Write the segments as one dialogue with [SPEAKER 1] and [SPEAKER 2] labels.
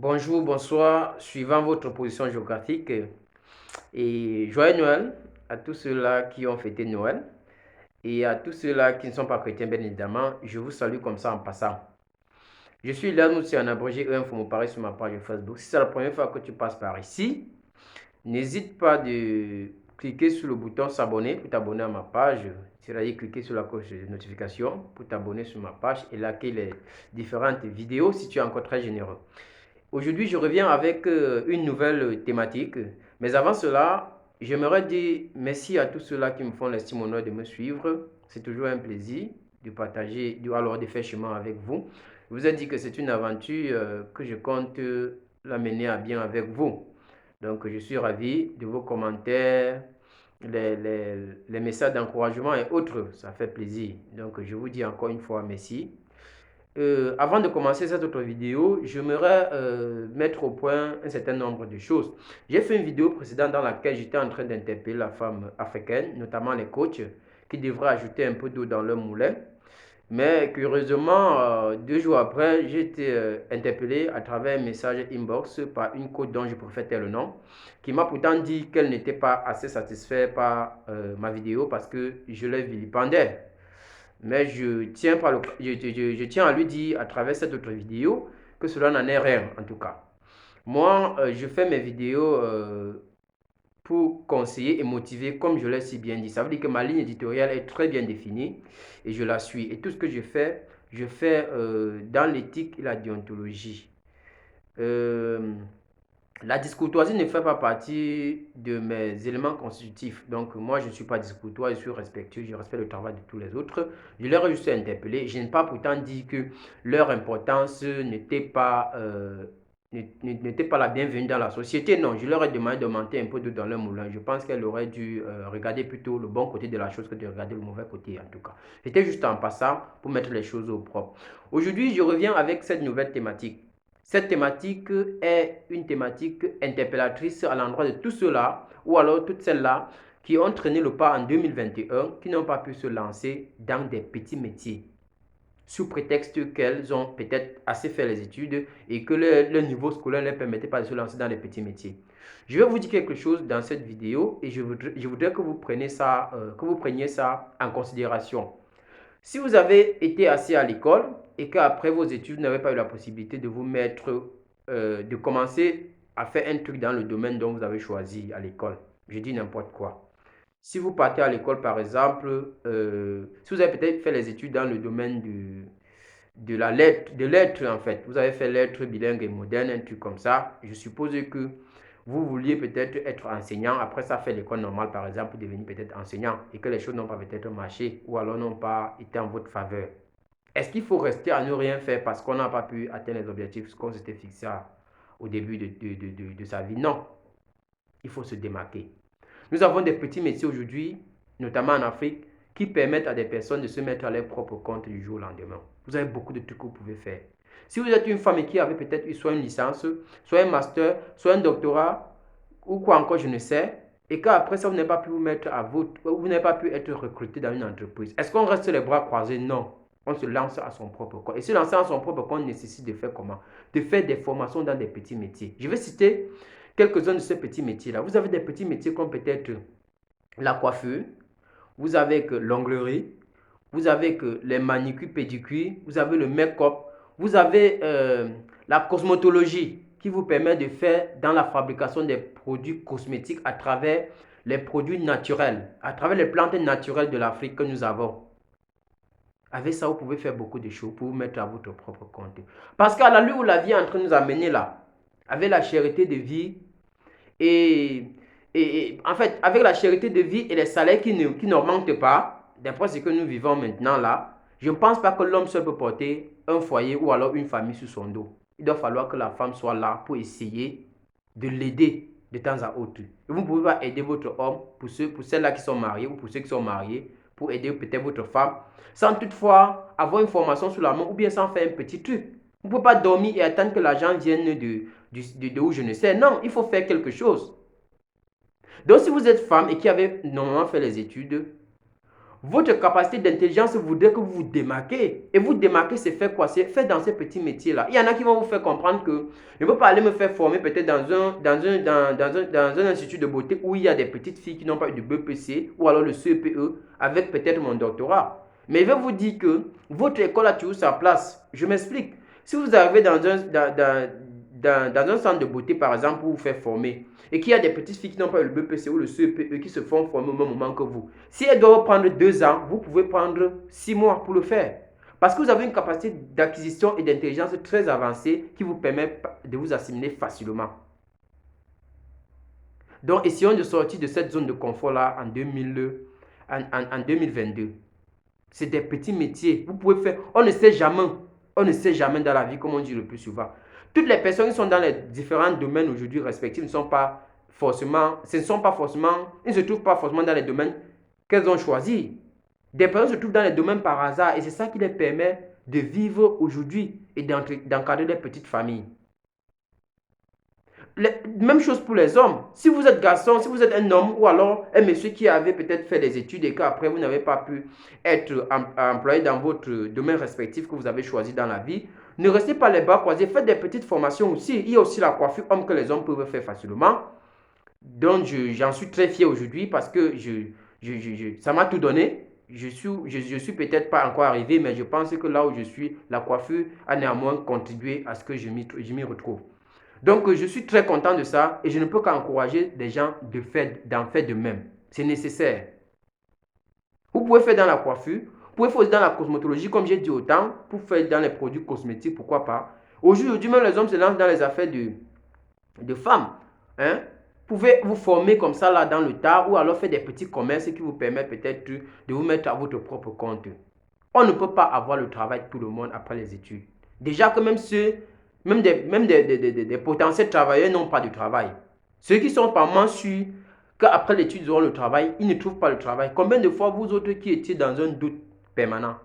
[SPEAKER 1] Bonjour, bonsoir, suivant votre position géographique. Et joyeux Noël à tous ceux-là qui ont fêté Noël et à tous ceux-là qui ne sont pas chrétiens, bien évidemment. Je vous salue comme ça en passant. Je suis là, nous, c'est un abrégé info, me paraît sur ma page Facebook. Si c'est la première fois que tu passes par ici, n'hésite pas de cliquer sur le bouton s'abonner pour t'abonner à ma page. C'est-à-dire cliquer sur la cloche de notification pour t'abonner sur ma page et liker les différentes vidéos si tu es encore très généreux. Aujourd'hui, je reviens avec une nouvelle thématique. Mais avant cela, j'aimerais dire merci à tous ceux-là qui me font l'estime honneur de me suivre. C'est toujours un plaisir de partager, de faire chemin avec vous. Je vous ai dit que c'est une aventure que je compte la mener à bien avec vous. Donc, je suis ravi de vos commentaires, les messages d'encouragement et autres. Ça fait plaisir. Donc, je vous dis encore une fois merci. Avant de commencer cette autre vidéo, j'aimerais mettre au point un certain nombre de choses. J'ai fait une vidéo précédente dans laquelle j'étais en train d'interpeller la femme africaine, notamment les coachs, qui devraient ajouter un peu d'eau dans leur moulin. Mais curieusement, 2 jours après, j'ai été interpellé à travers un message inbox par une coach dont je préfère taire le nom, qui m'a pourtant dit qu'elle n'était pas assez satisfaite par ma vidéo parce que je l'ai vilipendais. Mais je tiens à lui dire à travers cette autre vidéo que cela n'en est rien en tout cas. Moi, je fais mes vidéos pour conseiller et motiver comme je l'ai si bien dit. Ça veut dire que ma ligne éditoriale est très bien définie et je la suis. Et tout ce que je fais dans l'éthique et la déontologie. Euh, la discourtoisie ne fait pas partie de mes éléments constitutifs. Donc, moi, je ne suis pas discourtois, je suis respectueux, je respecte le travail de tous les autres. Je leur ai juste interpellé. Je n'ai pas pourtant dit que leur importance n'était pas la bienvenue dans la société. Non, je leur ai demandé de monter un peu d'eau dans leur moulin. Je pense qu'elle aurait dû regarder plutôt le bon côté de la chose que de regarder le mauvais côté, en tout cas. C'était juste en passant pour mettre les choses au propre. Aujourd'hui, je reviens avec cette nouvelle thématique. Cette thématique est une thématique interpellatrice à l'endroit de tous ceux-là, ou alors toutes celles-là, qui ont traîné le pas en 2021, qui n'ont pas pu se lancer dans des petits métiers, sous prétexte qu'elles ont peut-être assez fait les études et que leur niveau scolaire ne leur permettait pas de se lancer dans les petits métiers. Je vais vous dire quelque chose dans cette vidéo et je voudrais que vous preniez ça en considération. Si vous avez été assis à l'école et qu'après vos études, vous n'avez pas eu la possibilité de vous mettre, de commencer à faire un truc dans le domaine dont vous avez choisi à l'école, je dis n'importe quoi. Si vous partez à l'école, par exemple, si vous avez peut-être fait les études dans le domaine de lettres en fait, vous avez fait lettres bilingues et modernes, un truc comme ça, je suppose que vous vouliez peut-être être enseignant, après ça fait l'école normale par exemple pour devenir peut-être enseignant et que les choses n'ont pas peut-être marché ou alors n'ont pas été en votre faveur. Est-ce qu'il faut rester à ne rien faire parce qu'on n'a pas pu atteindre les objectifs qu'on s'était fixés au début de sa vie? Non, il faut se démarquer. Nous avons des petits métiers aujourd'hui, notamment en Afrique, qui permettent à des personnes de se mettre à leur propre compte du jour au lendemain. Vous avez beaucoup de trucs que vous pouvez faire. Si vous êtes une femme qui avait peut-être eu soit une licence, soit un master, soit un doctorat, ou quoi encore, je ne sais, et qu'après ça, vous n'avez pas pu vous mettre vous n'avez pas pu être recruté dans une entreprise. Est-ce qu'on reste les bras croisés? Non. On se lance à son propre compte. Et se lancer à son propre compte nécessite de faire comment? De faire des formations dans des petits métiers. Je vais citer quelques-uns de ces petits métiers-là. Vous avez des petits métiers comme peut-être la coiffure, vous avez que l'onglerie, vous avez que les manicures, pédicures, vous avez le make-up, vous avez la cosmétologie qui vous permet de faire dans la fabrication des produits cosmétiques à travers les produits naturels, à travers les plantes naturelles de l'Afrique que nous avons. Avec ça, vous pouvez faire beaucoup de choses pour vous mettre à votre propre compte. Parce qu'à la où la vie est en train de nous amener là, avec la charité de vie et, en fait, avec la charité de vie et les salaires qui n'augmentent pas, d'après ce que nous vivons maintenant là, je ne pense pas que l'homme seul peut porter un foyer ou alors une famille sur son dos. Il doit falloir que la femme soit là pour essayer de l'aider de temps à autre. Et vous ne pouvez pas aider votre homme, pour celles-là qui sont mariées ou pour ceux qui sont mariés, pour aider peut-être votre femme, sans toutefois avoir une formation sur la main ou bien sans faire un petit truc. Vous ne pouvez pas dormir et attendre que l'argent vienne de où je ne sais. Non, il faut faire quelque chose. Donc si vous êtes femme et qui avez normalement fait les études, Votre capacité d'intelligence voudrait que vous vous démarquez. Et vous démarquer, c'est faire quoi? C'est faire dans ces petits métiers-là. Il y en a qui vont vous faire comprendre que je ne peux pas aller me faire former peut-être dans un institut de beauté où il y a des petites filles qui n'ont pas eu de BPC ou alors le CPE avec peut-être mon doctorat. Mais je vais vous dire que votre école a toujours sa place. Je m'explique. Si vous arrivez dans un centre de beauté, par exemple, pour vous faire former, et qu'il y a des petites filles qui n'ont pas eu le BPC ou le CPE qui se font former au même moment que vous, si elles doivent prendre 2 ans, vous pouvez prendre 6 mois pour le faire. Parce que vous avez une capacité d'acquisition et d'intelligence très avancée qui vous permet de vous assimiler facilement. Donc, essayons de sortir de cette zone de confort-là en 2022. C'est des petits métiers. Vous pouvez faire. On ne sait jamais. On ne sait jamais dans la vie, comme on dit le plus souvent. Toutes les personnes qui sont dans les différents domaines aujourd'hui respectifs ne sont pas forcément, ils ne se trouvent pas forcément dans les domaines qu'elles ont choisis. Des personnes se trouvent dans les domaines par hasard et c'est ça qui les permet de vivre aujourd'hui et d'encadrer des petites familles. Même chose pour les hommes. Si vous êtes garçon, si vous êtes un homme ou alors un monsieur qui avait peut-être fait des études et qu'après vous n'avez pas pu être employé dans votre domaine respectif que vous avez choisi dans la vie, ne restez pas les bras croisés, faites des petites formations aussi. Il y a aussi la coiffure homme que les hommes peuvent faire facilement. Donc j'en suis très fier aujourd'hui parce que ça m'a tout donné. Je suis peut-être pas encore arrivé, mais je pense que là où je suis, la coiffure a néanmoins contribué à ce que je m'y retrouve. Donc, je suis très content de ça et je ne peux qu'encourager les gens d'en faire de même. C'est nécessaire. Vous pouvez faire dans la coiffure, vous pouvez faire aussi dans la cosmétologie, comme j'ai dit autant, pour faire dans les produits cosmétiques, pourquoi pas. Aujourd'hui, même les hommes se lancent dans les affaires de femmes. Hein? Vous pouvez vous former comme ça là dans le tas ou alors faire des petits commerces qui vous permettent peut-être de vous mettre à votre propre compte. On ne peut pas avoir le travail de tout le monde après les études. Déjà que même des potentiels travailleurs n'ont pas de travail. Ceux qui sont vraiment sûrs qu'après l'étude, ils auront le travail, ils ne trouvent pas le travail. Combien de fois vous autres qui étiez dans un doute permanent?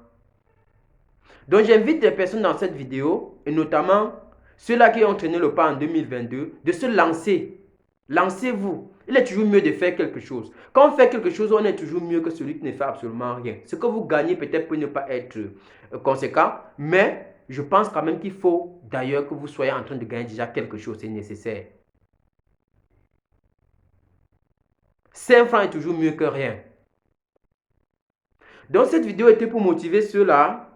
[SPEAKER 1] Donc j'invite les personnes dans cette vidéo, et notamment ceux-là qui ont traîné le pas en 2022, de se lancer. Lancez-vous. Il est toujours mieux de faire quelque chose. Quand on fait quelque chose, on est toujours mieux que celui qui ne fait absolument rien. Ce que vous gagnez peut-être peut ne pas être conséquent, mais je pense quand même qu'il faut d'ailleurs que vous soyez en train de gagner déjà quelque chose, c'est nécessaire. 5 francs est toujours mieux que rien. Donc cette vidéo était pour motiver ceux-là,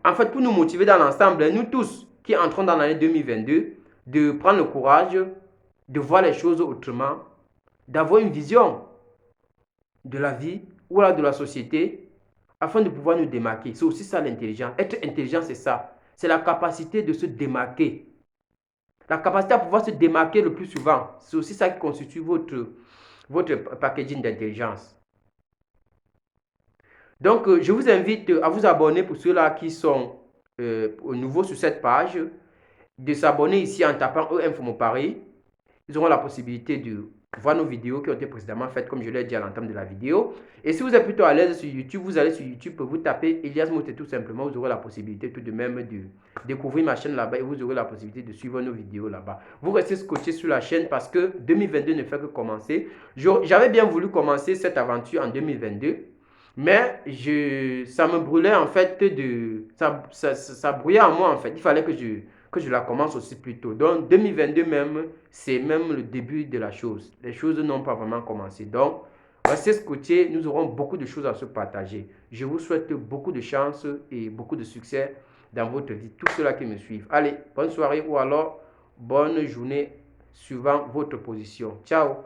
[SPEAKER 1] en fait pour nous motiver dans l'ensemble, nous tous qui entrons dans l'année 2022, de prendre le courage, de voir les choses autrement, d'avoir une vision de la vie ou alors de la société afin de pouvoir nous démarquer. C'est aussi ça l'intelligence. Être intelligent, c'est ça. C'est la capacité de se démarquer. La capacité à pouvoir se démarquer le plus souvent. C'est aussi ça qui constitue votre packaging d'intelligence. Donc, je vous invite à vous abonner pour ceux-là qui sont nouveaux sur cette page, de s'abonner ici en tapant E-Info Mon Paris. Ils auront la possibilité de voir nos vidéos qui ont été précédemment faites, comme je l'ai dit à l'entame de la vidéo. Et si vous êtes plutôt à l'aise sur YouTube, vous allez sur YouTube, vous tapez Elias Moté tout simplement. Vous aurez la possibilité tout de même de découvrir ma chaîne là-bas et vous aurez la possibilité de suivre nos vidéos là-bas. Vous restez scotché sur la chaîne parce que 2022 ne fait que commencer. J'avais bien voulu commencer cette aventure en 2022. Mais ça me brûlait en fait ça brouillait en moi en fait. Il fallait que je la commence aussi plus tôt. Donc 2022 même, c'est même le début de la chose. Les choses n'ont pas vraiment commencé. Donc, restez scotchés, nous aurons beaucoup de choses à se partager. Je vous souhaite beaucoup de chance et beaucoup de succès dans votre vie, tous ceux-là qui me suivent. Allez, bonne soirée ou alors bonne journée suivant votre position. Ciao!